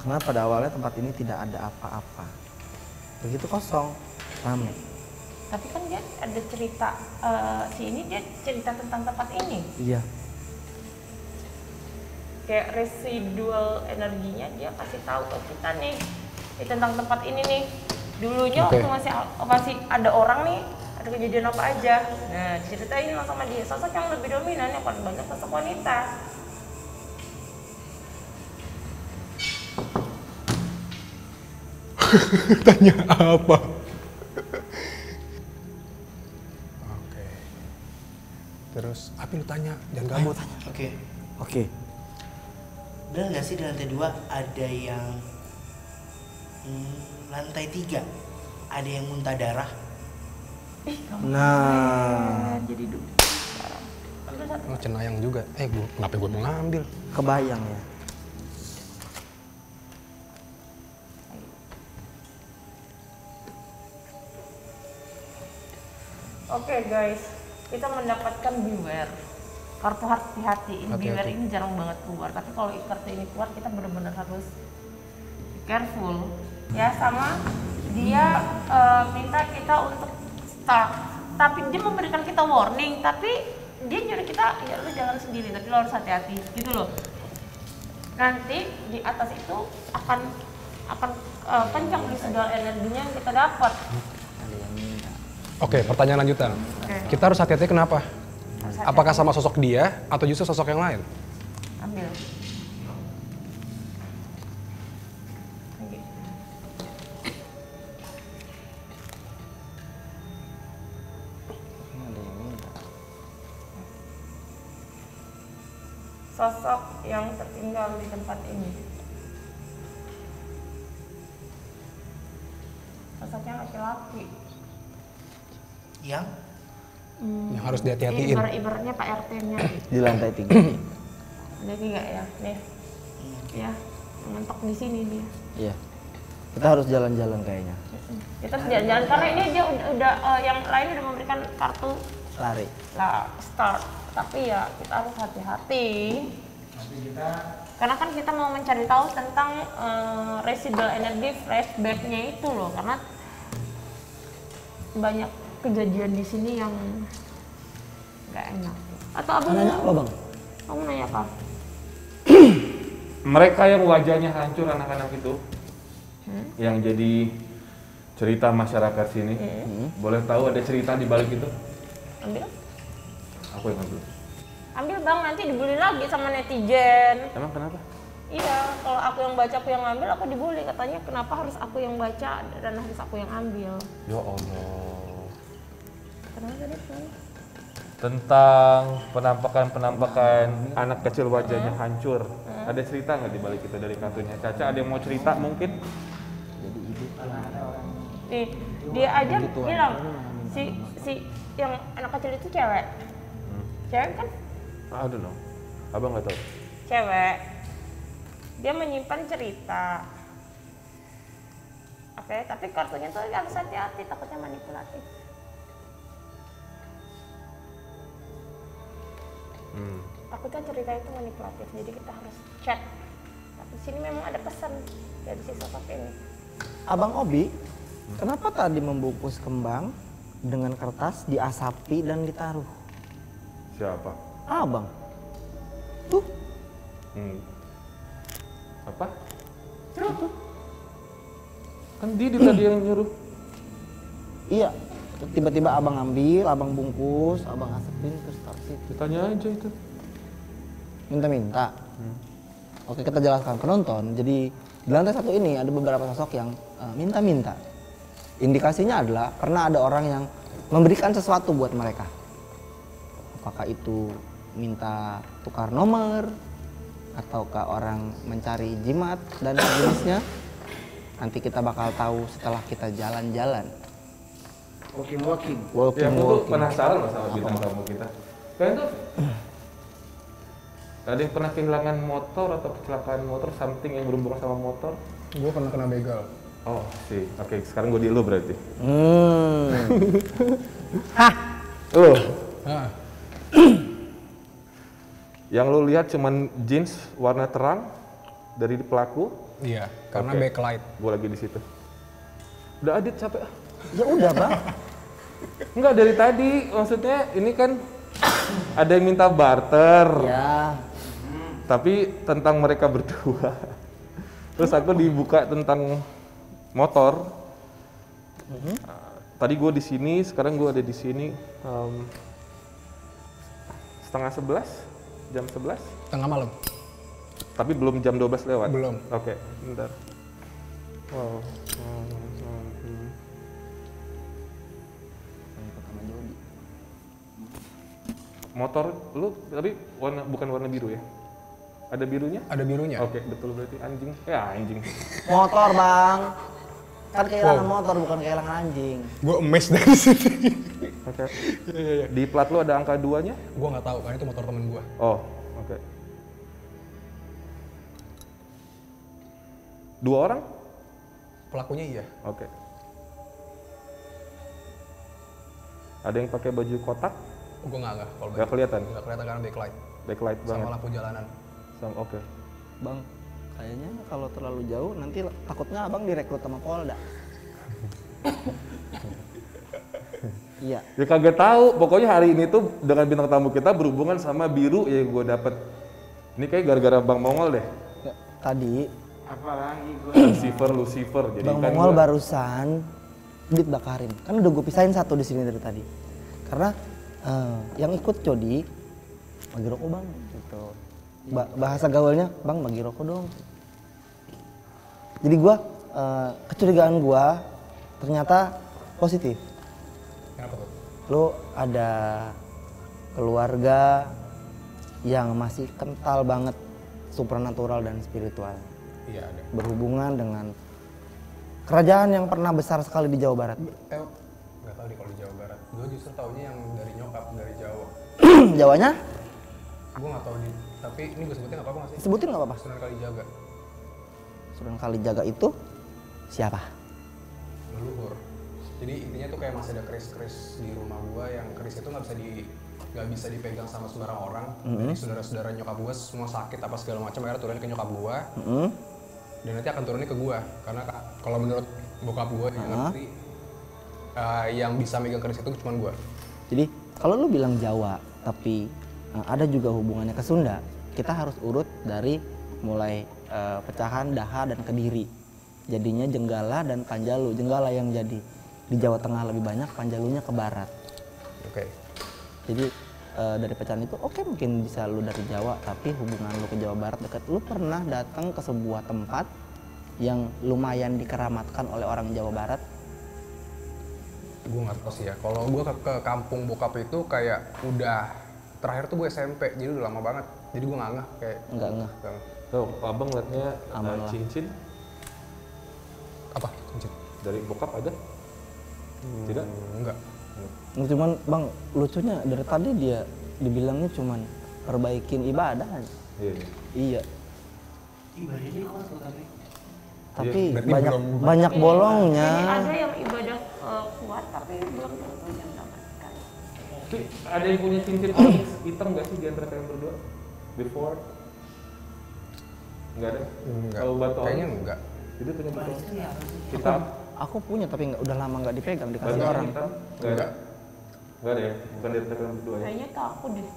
Karena pada awalnya tempat ini tidak ada apa-apa. Begitu kosong, rame. Tapi kan dia ada cerita, dia cerita tentang tempat ini. Iya. Kayak residual energinya dia kasih tahu ke kita nih tentang tempat ini nih. Dulunya waktu masih ada orang nih, ada kejadian apa aja. Nah, diceritain langsung sama dia. Sosok yang lebih dominan yang paling banyak sosok wanita. Tanya apa? Oke. Terus, apa lu tanya? Jangan gabut. Oke. Oke. Benar nggak sih di lantai 2 ada yang Lantai 3 ada yang muntah darah. Nah, Jadi dulu. Ambil satu. Oh, cenayang juga. Kenapa gue mau ngambil? kebayang ya. Oke guys, kita mendapatkan beware. Kartu hati-hati ini Hati-hati. beware ini jarang banget keluar. Tapi kalau kartu ini keluar kita benar-benar harus be careful. Ya sama dia minta kita untuk start. Tapi dia memberikan kita warning. Tapi dia nyuruh kita ya lu jalan sendiri. Tapi lo harus hati-hati gitu loh. Nanti di atas itu akan kencang di segala energinya yang kita dapat. Ada yang minta. Oke, pertanyaan lanjutan. Oke. Kita harus hati-hati kenapa? Harus hati-hati. Apakah sama sosok dia atau justru sosok yang lain? Ambil. Lagi. Ini ada yang minta. Sosok yang tertinggal di tempat ini. Sosoknya laki-laki. Yang Yang harus dihati-hatiin. Ibaratnya Pak RT-nya. Di lantai 3. Ada 3 ya, nih. Ya, mentok di sini dia. Iya. Kita harus jalan-jalan kayaknya. Kita harus jalan-jalan karena ini dia udah yang lain udah memberikan kartu Lari. lah start. Tapi ya kita harus hati-hati. Karena kan kita mau mencari tahu tentang residual energi flashback-nya itu loh, karena banyak kejadian di sini yang nggak enak. Atau abang Nanya apa bang? kamu nanya apa? Mereka yang wajahnya hancur anak-anak itu, yang jadi cerita masyarakat sini, boleh tahu ada cerita di balik itu? Ambil? Aku yang ngambil. Ambil bang, nanti dibully lagi sama netizen. Emang kenapa? Iya, kalau aku yang baca, aku yang ngambil, aku dibully. Katanya kenapa harus aku yang baca dan harus aku yang ambil. Ya Allah. Kenapa tadi? Tentang penampakan anak kecil wajahnya hancur. Ada cerita nggak di balik itu dari kartunya? Caca ada yang mau cerita mungkin? Dia aja bilang si yang anak kecil itu cewek. Cewek kan? I don't know. Abang nggak tahu. Cewek. Dia menyimpan cerita. Oke, tapi kartunya tuh harus hati-hati, takutnya manipulatif. Takutnya cerita itu manipulatif, jadi kita harus cek. Tapi di sini memang ada pesan dari si sosok ini. Abang Obi, kenapa tadi membungkus kembang dengan kertas diasapi dan ditaruh? Siapa? Abang. Tuh. Apa? Itu? Kan dia tadi yang nyuruh. Iya. Tiba-tiba abang ambil, abang bungkus, abang asapin terus taruh situ. Ditanya aja itu. Minta-minta. Oke, kita jelaskan penonton. Jadi di lantai 1 ini ada beberapa sosok yang minta-minta. Indikasinya adalah pernah ada orang yang memberikan sesuatu buat mereka. Apakah itu minta tukar nomor, ataukah orang mencari jimat dan jenisnya? Nanti kita bakal tahu setelah kita jalan-jalan. walking. Ya, aku tuh penasaran loh sama bintang tamu kita. Kalian tuh ada yang pernah kehilangan motor atau kecelakaan motor, something yang berhubungan sama motor? Gue pernah kena begal. Oh, sih. Oke, sekarang gue di lu berarti. Hah? Lu? Ah, Yang lu lihat cuman jeans warna terang dari pelaku? iya, karena Oke. backlight. Gue lagi di situ. Udah Adit capek. Ya udah bang. Enggak dari tadi, maksudnya ini kan ada yang minta barter. Ya. Tapi tentang mereka berdua. Terus aku dibuka tentang motor. Tadi gue di sini, sekarang gue ada di sini. Setengah 11, jam 11. Tengah malam. Tapi belum jam 12 lewat. Belum. Oke, bentar. Wow. Motor lu tapi bukan warna biru ya? Ada birunya? Ada birunya. Oke, betul berarti anjing. Ya anjing. Motor bang. Kan kehilangan motor bukan kehilangan anjing. Gue emes dari situ. Oke. Di plat lu ada angka 2-nya? Gue nggak tahu, karena itu motor temen gue. Oh, oke. 2 orang? Pelakunya iya. Oke. Ada yang pakai baju kotak? Gue nggak kalau Nggak kelihatan? Nggak kelihatan karena backlight. Backlight banget. Sama lampu jalanan. Oke. Bang, kayaknya kalau terlalu jauh nanti takutnya abang direkrut sama Polda. Iya. Ya kagak tahu. Pokoknya hari ini tuh dengan bintang tamu kita berhubungan sama biru yang gue dapet. Ini kayak gara-gara Bang Mongol deh. Tadi Apalagi gue Lucifer. Jadi Bang kan Mongol gua- barusan dibakarin. Kan udah gue pisahin satu di sini dari tadi. Karena yang ikut Codi bagi rokok bang, gitu. Bahasa gaulnya bang bagi rokok dong. Jadi gue kecurigaan gue ternyata positif. Kenapa tuh? Lo ada keluarga yang masih kental banget supernatural dan spiritual, Iya ada. berhubungan dengan kerajaan yang pernah besar sekali di Jawa Barat. Nggak tahu deh kalau di Jawa Barat. Gue justru taunya yang dari nyokap dari Jawa. Jawanya Gue nggak tahu di. Tapi ini gue sebutin nggak apa-apa nggak sih? sebutin nggak apa-apa. Sunan Kalijaga, Sunan Kalijaga itu siapa? leluhur. Jadi intinya tuh kayak masih ada keris-keris di rumah gue yang keris itu nggak bisa dipegang sama sembarang orang. Jadi saudara-saudara nyokap gue semua sakit apa segala macam akhirnya turunin ke nyokap gue. Dan nanti akan turunnya ke gue karena kalau menurut bokap gue yang ngerti yang bisa megang keris itu cuma gue. Jadi kalau lu bilang Jawa tapi ada juga hubungannya ke Sunda, kita harus urut dari mulai pecahan Daha dan Kediri. Jadinya Jenggala dan Panjalu. Jenggala yang jadi di Jawa Tengah lebih banyak, Panjalunya ke barat. Oke. Jadi dari pecahan itu oke mungkin bisa lu dari Jawa, tapi hubungan lu ke Jawa Barat dekat. Lu pernah datang ke sebuah tempat yang lumayan dikeramatkan oleh orang Jawa Barat? Gue nggak tahu sih ya. Kalau gue ke kampung bokap itu kayak udah terakhir tuh gue SMP, jadi udah lama banget. Jadi gue nggak ngeh kayak. Enggak ngeh. Tuh, abang liatnya Aman lah. cincin Apa? Cincin? dari bokap ada? Tidak? Enggak. Cuman bang lucunya dari tadi dia dibilangnya cuman perbaikin ibadah aja. Iya, iya. Iya. ibadahnya kuat loh Tapi berarti banyak bolongnya. Jadi ada yang ibadah kuat tapi belum tentu yang mendapatkan. Tapi ada yang punya cincin onyx hitam nggak sih di antara kalian berdua? Before? Nggak ada? Enggak. Kalau batu Kayaknya onyx? enggak. Itu punya batu itu ya apa sih? hitam? Aku punya tapi udah lama nggak dipegang dikasih Batu orang. hitam? Nggak ada? Nggak ada ya? Bukan di antara kalian berdua ya? Kayaknya takut deh,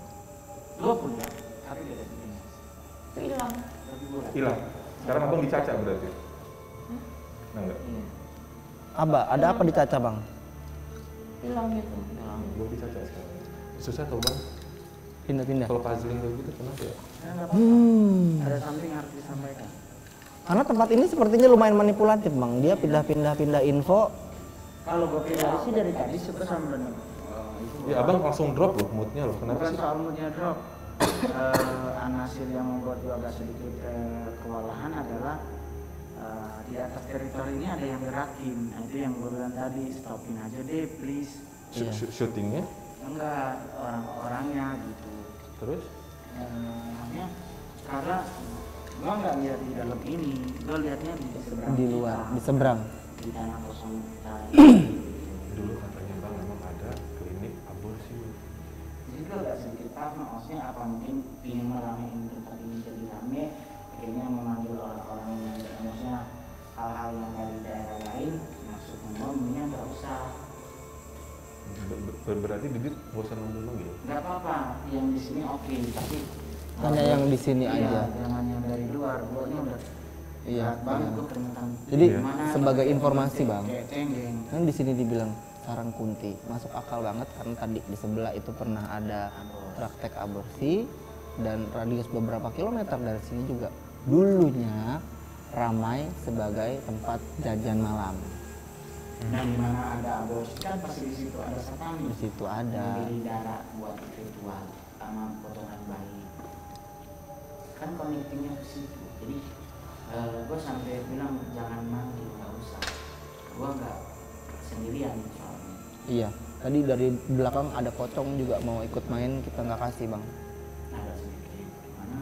Gue punya, tapi beda begini. itu hilang. Tapi gue Hilang? Sekarang abang dicaca berarti? Nah, enggak? Aba, ada apa di Caca bang? Hilang gitu, hilang. Gue dicaca sekarang. Susah tau bang? Pindah-pindah. Kalau puzzling kayak gitu kenapa ya? ada something harus disampaikan. Karena tempat ini sepertinya lumayan manipulatif bang. Dia pindah-pindah info. Kalau gue pribadi sih dari tadi suka sama benar. Ya abang langsung drop loh moodnya loh, kenapa Bukan sih? soal moodnya drop. Anasir yang membuat gue agak sedikit kewalahan adalah di atas teritori ini ada yang gerakin. Nah, itu yang gue bilang tadi, stopin aja deh please. Iya. Syutingnya? Enggak, orang-orangnya gitu. Terus? Namanya karena gue nggak lihat di dalam ini, gue lihatnya di seberang Di kita, luar, di seberang. di tanah kosong kita. Dulu katanya bang memang ada klinik aborsi. Jadi gue agak sedikit paham, maksudnya apa mungkin ingin meramein tempat ini jadi rame, akhirnya memanggil orang-orang yang maksudnya hal-hal yang dari daerah lain masuk ngomongnya nggak usah, Berarti Didit bosan ngomong gitu? nggak apa-apa, yang di sini oke, tapi Hanya yang di sini iya, aja. jangan yang dari luar, gue udah Iya. berat banget gue keringetan. Jadi Gimana sebagai pakai informasi bang, kayak cenggeng. kan di sini dibilang sarang kunti, masuk akal banget karena tadi di sebelah itu pernah ada praktek aborsi dan radius beberapa kilometer dari sini juga dulunya ramai sebagai tempat jajan malam. Dan di mana ada aborsi kan pasti di situ ada satanis. Di situ ada. Membeli darah buat ritual sama potongan bayi. Kan connectingnya ke situ. Jadi gue sampai bilang jangan mandi, nggak usah. gua nggak sendirian soalnya. Iya. Tadi dari belakang ada pocong juga mau ikut main, kita nggak kasih bang. Ada sendiri mana?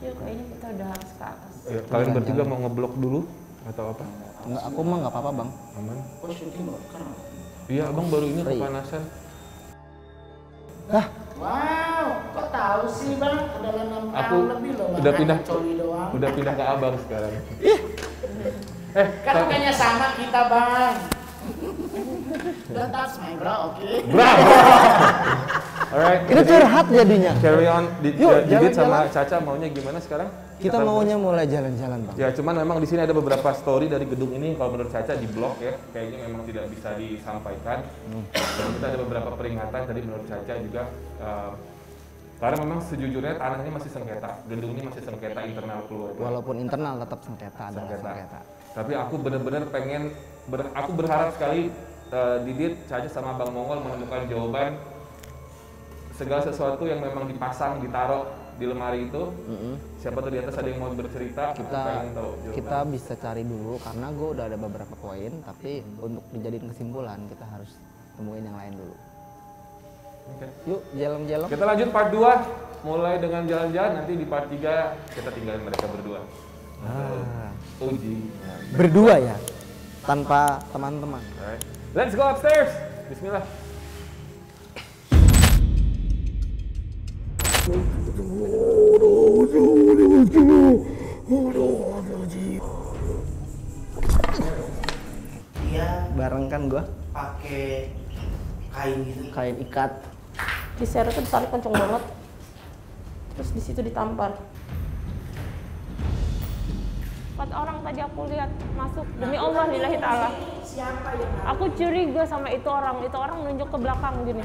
Yuk kayaknya kita udah harus ke atas. Ya, kalian bertiga mau ngeblok dulu atau apa? Nggak, aku mah nggak apa-apa bang. Aman? Gua syuting baru sekarang. Iya, abang baru ini Oh, iya. kepanasan. Wow, kok tahu sih bang? Udah 6 Aku tahun lebih loh bang. udah pindah, Coli doang. udah pindah ke abang sekarang. Kan kayaknya sama kita bang. That's my bro, oke? Bravo. Alright. Itu curhat jadinya. Carry on. Yuk, Didit sama jalan-jalan. Caca maunya gimana sekarang? Kita maunya mulai jalan-jalan bang. Ya, cuman memang di sini ada beberapa story dari gedung ini. Kalau menurut Caca di blog ya, kayaknya memang tidak bisa disampaikan. Dan kita ada beberapa peringatan tadi menurut Caca juga. Karena memang sejujurnya tanahnya masih sengketa, gedung ini masih sengketa internal keluarga. Walaupun internal tetap sengketa, ada sengketa. Tapi aku benar-benar pengen, aku berharap sekali Didit, Caca sama Bang Mongol menemukan jawaban segala sesuatu yang memang dipasang, ditaruh di lemari itu. Siapa tuh di atas ada yang mau bercerita, aku pengen tahu jawaban. Kita bisa cari dulu karena gue udah ada beberapa poin, tapi untuk dijadiin kesimpulan kita harus temuin yang lain dulu. Oke. Yuk jalan-jalan. Kita lanjut part 2, mulai dengan jalan-jalan, nanti di part 3 kita tinggalin mereka berdua. Uji. Berdua ya, tanpa teman-teman. Alright. Let's go upstairs. Bismillah. Dia Bareng kan gue, pakai kain gitu. kain ikat. Di share tuh ditarik kenceng banget. Terus di situ ditampar. 4 orang tadi aku lihat masuk, demi Allah lillahi ta'ala. Aku curiga sama itu orang menunjuk ke belakang gini.